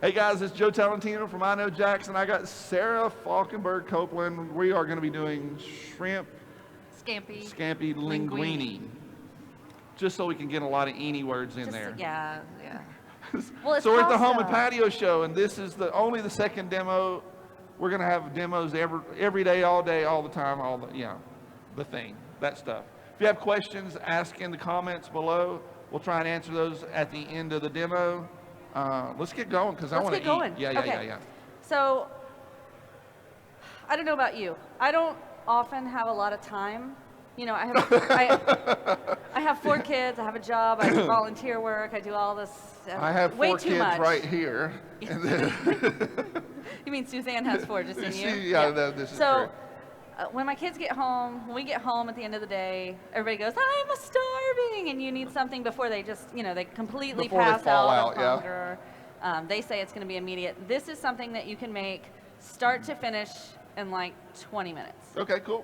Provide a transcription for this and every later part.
Hey guys, it's Joe Talentino from I Know Jackson. I got Sarah Falkenberg Copeland. We are going to be doing shrimp Scampi Linguine. Just so we can get a lot of eeny words in there. Yeah. Well, it's So we're at the pasta. Home and Patio Show, and this is only the second demo. We're going to have demos every day, all the time, the thing, that stuff. If you have questions, ask in the comments below. We'll try and answer those at the end of the demo. Let's get going because I want to eat. Going. Yeah. So, I don't know about you. I don't often have a lot of time. You know, I have 4 kids. I have a job. I do volunteer work. I do all this. I have way 4 too kids much. right here. And then You mean Suzanne has 4, just in you? Yeah. No, this is true. When my kids get home, when we get home at the end of the day, everybody goes, I'm starving, and you need something before they just, they completely Before they pass fall out of out, hunger. They say it's going to be immediate. This is something that you can make start to finish in like 20 minutes. Okay, cool.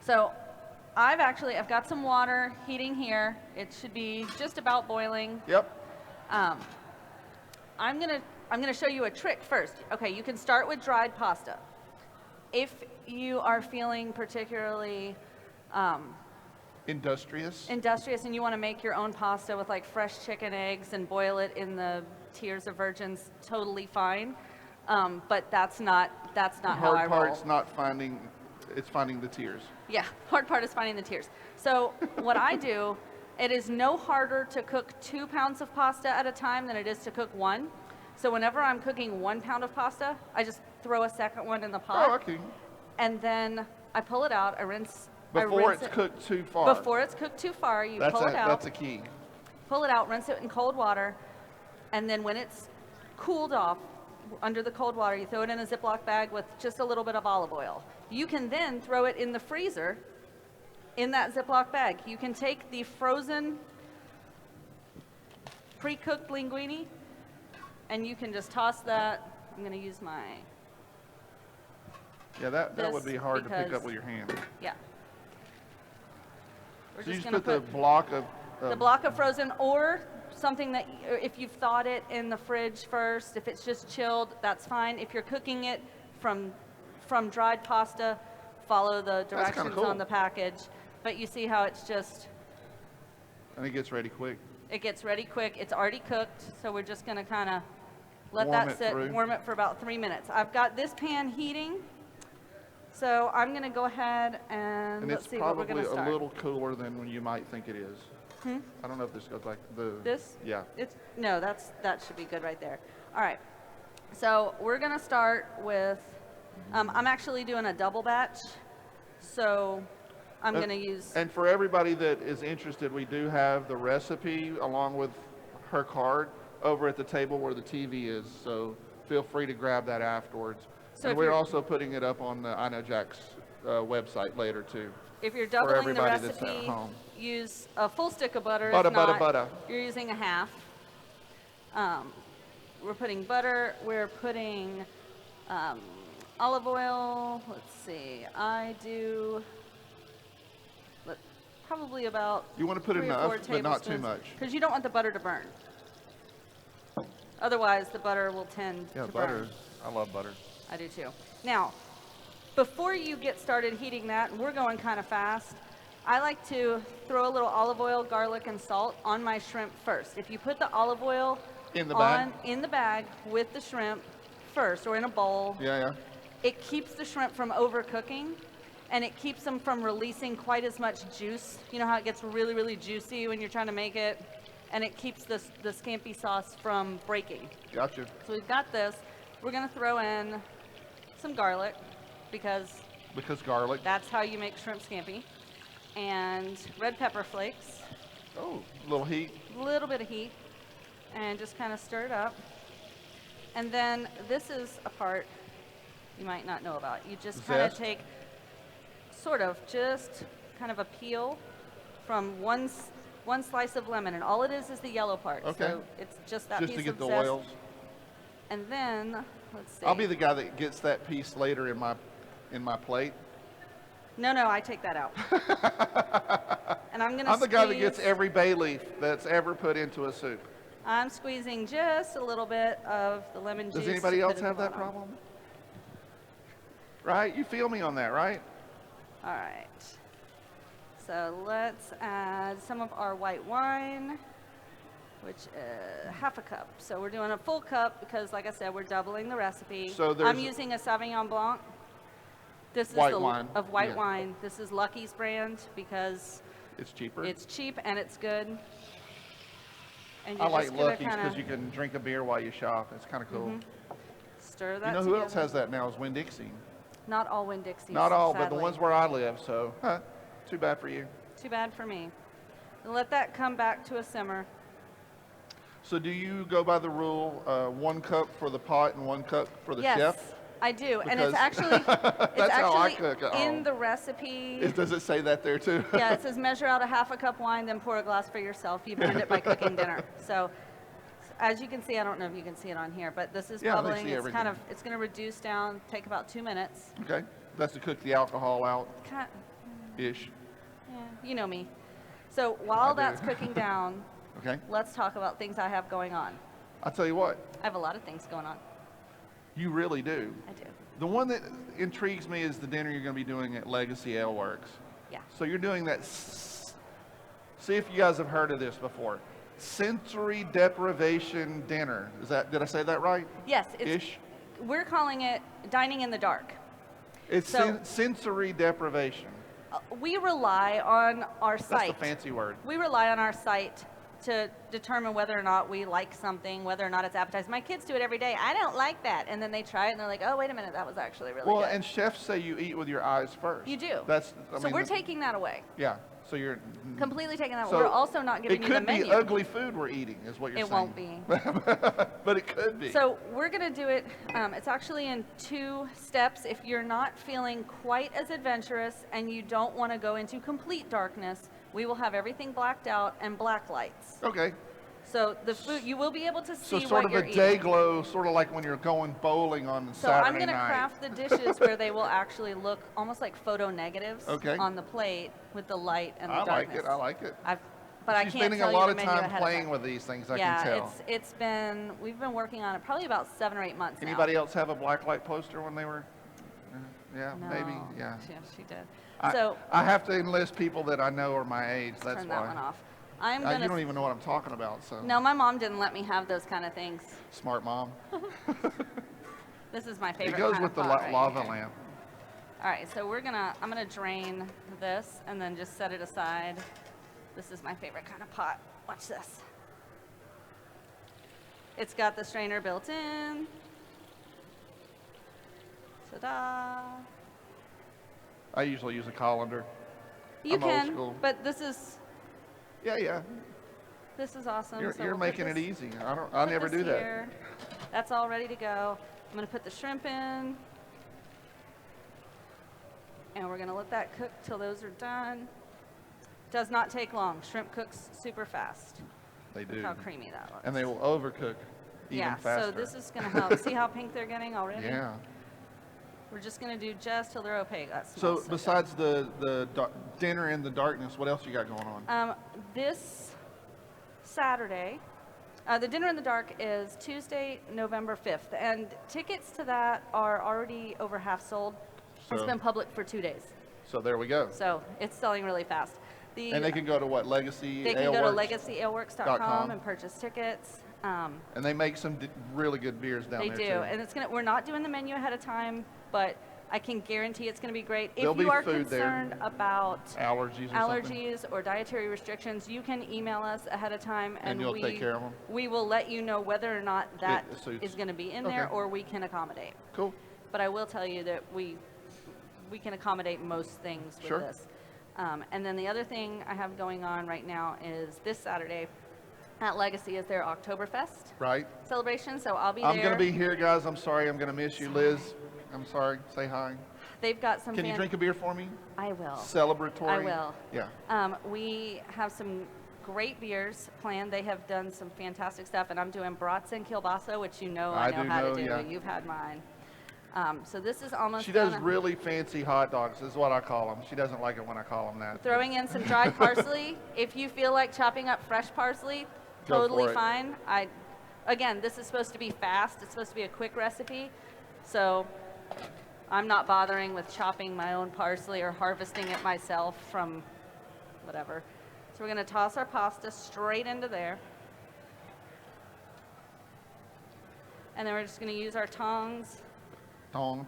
So I've got some water heating here. It should be just about boiling. Yep. I'm gonna show you a trick first. Okay, you can start with dried pasta. If you are feeling particularly Industrious and you want to make your own pasta with like fresh chicken eggs and boil it in the tears of virgins, totally fine. But that's not how I roll. Hard part's not finding the tears. Yeah, hard part is finding the tears. So what I do, it is no harder to cook 2 pounds of pasta at a time than it is to cook 1. So whenever I'm cooking 1 pound of pasta, I just throw a second one in the pot. Oh, okay. And then I pull it out, I rinse Before it's it. cooked too far. Before it's cooked too far, pull it out. That's a key. Pull it out, rinse it in cold water, and then when it's cooled off under the cold water, you throw it in a Ziploc bag with just a little bit of olive oil. You can then throw it in the freezer in that Ziploc bag. You can take the frozen pre-cooked linguine and you can just toss that. I'm going to use my that would be hard to pick up with your hand. Yeah. We're So you just just going to put the block of the block of frozen, or something that if you've thawed it in the fridge first, if it's just chilled, that's fine. If you're cooking it from dried pasta, follow the directions cool. on the package. But you see how it's just... And it gets ready quick. It gets ready quick. It's already cooked, so we're just going to kind of let Warm that it sit, through. warm it for about 3 minutes. I've got this pan heating, so I'm going to go ahead and let's see what we're going to start. It's probably a little cooler than you might think it is. I don't know if this goes like the... This? Yeah. No, that should be good right there. All right. So we're going to start with, I'm actually doing a double batch, so I'm going to use... And for everybody that is interested, we do have the recipe along with her card over at the table where the TV is, so feel free to grab that afterwards. So and we're also putting it up on the I Know Jack's website later too. If you're doubling the everybody that's at recipe, home. use a full stick of butter. Butter. You're using a half. We're putting butter. We're putting olive oil. Let's see. I do probably about You want to put 3 or enough, 4 but not too tablespoons, much. because you don't want the butter to burn. Otherwise, the butter will tend to burn. I love butter. I do too. Now, before you get started heating that, and we're going kind of fast, I like to throw a little olive oil, garlic, and salt on my shrimp first. If you put the olive oil In the bag? in the bag with the shrimp first, or in a bowl, it keeps the shrimp from overcooking, and it keeps them from releasing quite as much juice. You know how it gets really, really juicy when you're trying to make it? And it keeps the scampi sauce from breaking. Gotcha. So we've got this. We're going to throw in some garlic, because garlic. that's how you make shrimp scampi. And red pepper flakes. Oh, a little heat. A little bit of heat. And just kind of stir it up. And then this is a part you might not know about. You just kind of take just kind of a peel from one slice of lemon, and all it is the yellow part. Okay. So it's just that Just piece to get of the zest. oils. And then, let's see. I'll be the guy that gets that piece later in my plate. No, I take that out. And I'm the guy that gets every bay leaf that's ever put into a soup. I'm squeezing just a little bit of the lemon juice. Does anybody else have that problem? Right? You feel me on that, right? All right. So let's add some of our white wine, which is half a cup. So we're doing a full cup because, like I said, we're doubling the recipe. So I'm using a Sauvignon Blanc. This is white wine. White wine. This is Lucky's brand because it's cheaper. It's cheap and it's good. And I like Lucky's because you can drink a beer while you shop. It's kind of cool. Stir that. You know who else has that now is Winn-Dixie. Not all Winn-Dixie. Not all, sadly. but the ones where I live. So, too bad for you. Too bad for me. Let that come back to a simmer. So do you go by the rule, 1 cup for the pot and 1 cup for the chef? Yes, I do. And it's actually, how I cook at in home. the recipe. Does it say that there too? Yeah, it says measure out a half a cup wine, then pour a glass for yourself. You've earned it by cooking dinner. So as you can see, I don't know if you can see it on here, but this is bubbling. It's everything. it's going to reduce down, take about 2 minutes. Okay. That's to cook the alcohol out. Ish. Yeah, you know me. So while that's cooking down, okay, let's talk about things I have going on. I'll tell you what. I have a lot of things going on. You really do. I do. The one that intrigues me is the dinner you're going to be doing at Legacy Ale Works. Yeah. So you're doing that. See if you guys have heard of this before. Sensory deprivation dinner. Did I say that right? Yes. Ish. We're calling it dining in the dark. It's sensory deprivation. We rely on our site. That's the fancy word. We rely on our site to determine whether or not we like something, whether or not it's appetizing. My kids do it every day. I don't like that. And then they try it and they're like, oh, wait a minute, that was actually really good. Well, and chefs say you eat with your eyes first. You do. So we're taking that away. Yeah. So you're completely taking that away. We're also not giving you the menu. It could be ugly food we're eating, is what you're saying. It won't be. But it could be. So we're going to do it. It's actually in 2 steps. If you're not feeling quite as adventurous and you don't want to go into complete darkness, we will have everything blacked out and black lights. Okay. So the food, you will be able to see what you're eating. So sort of a day glow, sort of like when you're going bowling on Saturday night. So I'm going to craft the dishes where they will actually look almost like photo negatives on the plate with the light and the darkness. I like it. But I can't tell you the menu ahead of time. She's spending a lot of time playing with these things, I can tell. Yeah, we've been working on it probably about 7 or 8 months now. Anybody else have a black light poster when they were? Yeah, no. maybe. Yeah. Yeah, she did. I have to enlist people that I know are my age. That's turn why. That one off. You don't even know what I'm talking about. So. No, my mom didn't let me have those kind of things. Smart mom. This is my favorite. It goes with the lava lamp. All right, so I'm gonna drain this and then just set it aside. This is my favorite kind of pot. Watch this. It's got the strainer built in. Ta-da! I usually use a colander. You can, but this is. Yeah. This is awesome. You're making it easy. I never do that. Here. That's all ready to go. I'm going to put the shrimp in. And we're going to let that cook till those are done. Does not take long. Shrimp cooks super fast. They do. Look how creamy that looks. And they will overcook even faster. So this is going to help. See how pink they're getting already? Yeah. We're just going to do just till they're opaque. So besides the dinner in the darkness, what else you got going on? This Saturday, the dinner in the dark is Tuesday, November 5th. And tickets to that are already over half sold. It's been public for 2 days. So there we go. So it's selling really fast. And they can go to what, Legacy They can go to legacyaleworks.com and purchase tickets. And they make some really good beers down there too. They do, and we're not doing the menu ahead of time, but I can guarantee it's going to be great. There'll if you are food concerned about allergies or dietary restrictions, you can email us ahead of time, and you'll take care of them. We will let you know whether or not that is going to be in there, or we can accommodate. Cool. But I will tell you that we can accommodate most things with this. And then the other thing I have going on right now is this Saturday at Legacy is their Oktoberfest celebration. So I'll be there. I'm going to be here, guys. I'm sorry. I'm going to miss you, Liz. I'm sorry. Say hi. They've got some. Can you drink a beer for me? I will. Celebratory. I will. Yeah. We have some great beers planned. They have done some fantastic stuff, and I'm doing brats and kielbasa, which I know how to do. Yeah. You've had mine. So this is almost. She does really fancy hot dogs, is what I call them. She doesn't like it when I call them that. Throwing in some dried parsley. If you feel like chopping up fresh parsley, totally fine. Again, this is supposed to be fast. It's supposed to be a quick recipe. So I'm not bothering with chopping my own parsley or harvesting it myself from whatever. So we're going to toss our pasta straight into there. And then we're just going to use our tongs. Tongs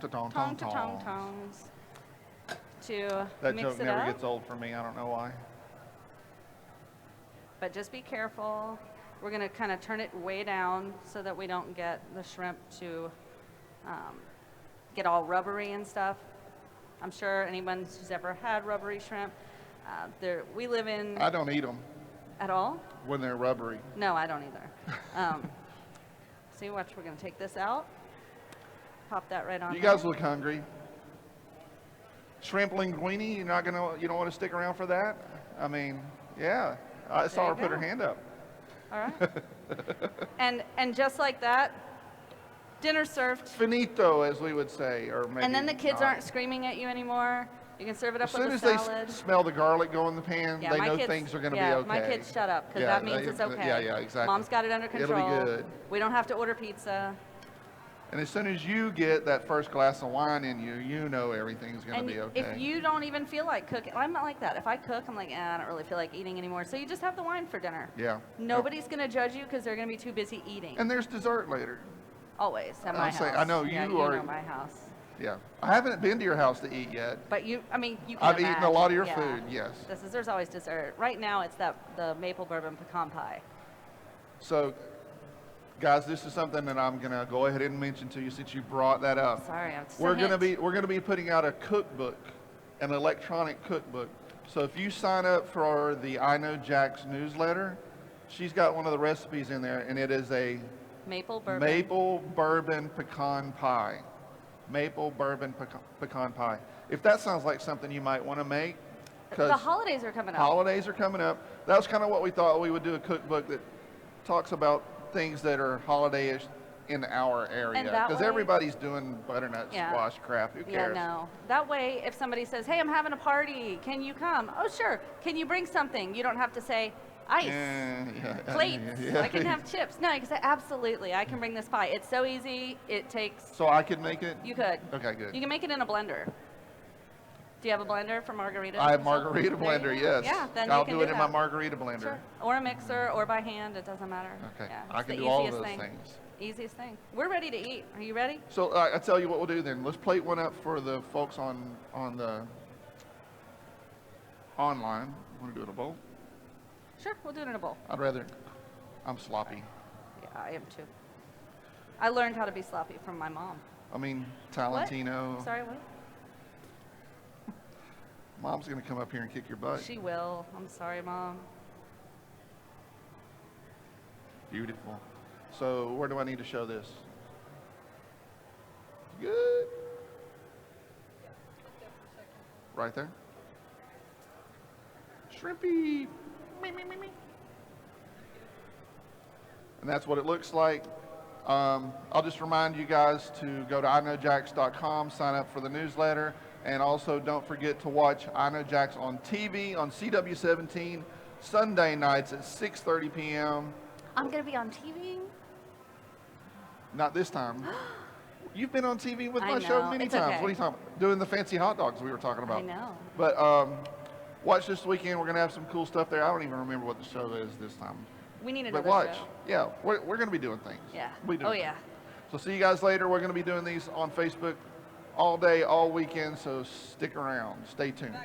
to that mix joke it never up. gets old for me. I don't know why. But just be careful. We're going to kind of turn it way down so that we don't get the shrimp to get all rubbery and stuff. I'm sure anyone who's ever had rubbery shrimp, we live in... I don't eat them. At all? When they're rubbery. No, I don't either. See, watch, we're going to take this out. Pop that right on. You guys look hungry. Shrimp linguine, you don't want to stick around for that? I mean, yeah. I saw her put her hand up. All right. and just like that, dinner served. Finito, as we would say, or maybe. And then the kids aren't screaming at you anymore. You can serve it up with a salad. As soon as they smell the garlic go in the pan, they know things are going to be okay. My kids shut up, because that means it's okay. Yeah, exactly. Mom's got it under control. It'll be good. We don't have to order pizza. And as soon as you get that first glass of wine in you, you know everything's going to be okay. If you don't even feel like cooking, I'm not like that. If I cook, I'm like, I don't really feel like eating anymore. So you just have the wine for dinner. Yeah. Nobody's going to judge you because they're going to be too busy eating. And there's dessert later. Always at my house. I know you are. know my house. Yeah. I haven't been to your house to eat yet. But you can I've imagine. eaten a lot of your food, yes. There's always dessert. Right now it's the maple bourbon pecan pie. So, guys, this is something that I'm gonna go ahead and mention to you since you brought that up. Sorry, we're gonna be putting out a cookbook, an electronic cookbook. So if you sign up for the I Know Jack's newsletter, she's got one of the recipes in there, and it is a maple bourbon pecan pie. Maple bourbon pecan pie. If that sounds like something you might want to make, the holidays are coming up. Holidays are coming up. That was kind of what we thought. We would do a cookbook that talks about things that are holiday-ish in our area, because everybody's doing butternut squash crap. Who cares? Yeah, no. That way, if somebody says, "Hey, I'm having a party. Can you come?" Oh, sure. Can you bring something? You don't have to say ice, plates. I can have chips. No, you can say absolutely. I can bring this pie. It's so easy. It takes. So I could make it. You could. Okay, good. You can make it in a blender. Do you have a blender for margaritas? I have margarita blender, yes. Yeah, then I'll you can do it in my margarita blender. Sure. Or a mixer, or by hand. It doesn't matter. Okay. Yeah, I can do all of those things. Easiest thing. We're ready to eat. Are you ready? So I tell you what we'll do then. Let's plate one up for the folks on the online. Want to do it in a bowl? Sure, we'll do it in a bowl. I'm sloppy. Yeah, I am too. I learned how to be sloppy from my mom. I mean, Talentino. What? Sorry, what? Mom's going to come up here and kick your butt. She will. I'm sorry, Mom. Beautiful. So where do I need to show this? Good. Right there. Shrimpy. Me. And that's what it looks like. I'll just remind you guys to go to iknowjacks.com, sign up for the newsletter, and also don't forget to watch I Know Jacks on TV on CW17 Sunday nights at 6:30 p.m. I'm going to be on TV? Not this time. You've been on TV with my show many times. Okay. What are you talking about? Doing the fancy hot dogs we were talking about. I know. But watch this weekend. We're going to have some cool stuff there. I don't even remember what the show is this time. We need another But watch. show. Yeah, we're going to be doing things. Yeah. Yeah. So see you guys later. We're going to be doing these on Facebook all day, all weekend. So stick around. Stay tuned.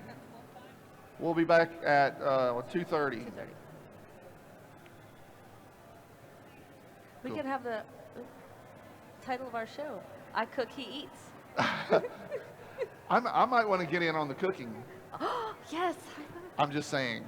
We'll be back at 2:30. 2:30. We Cool. could have the title of our show, I Cook, He Eats. I might want to get in on the cooking. Yes. I'm just saying.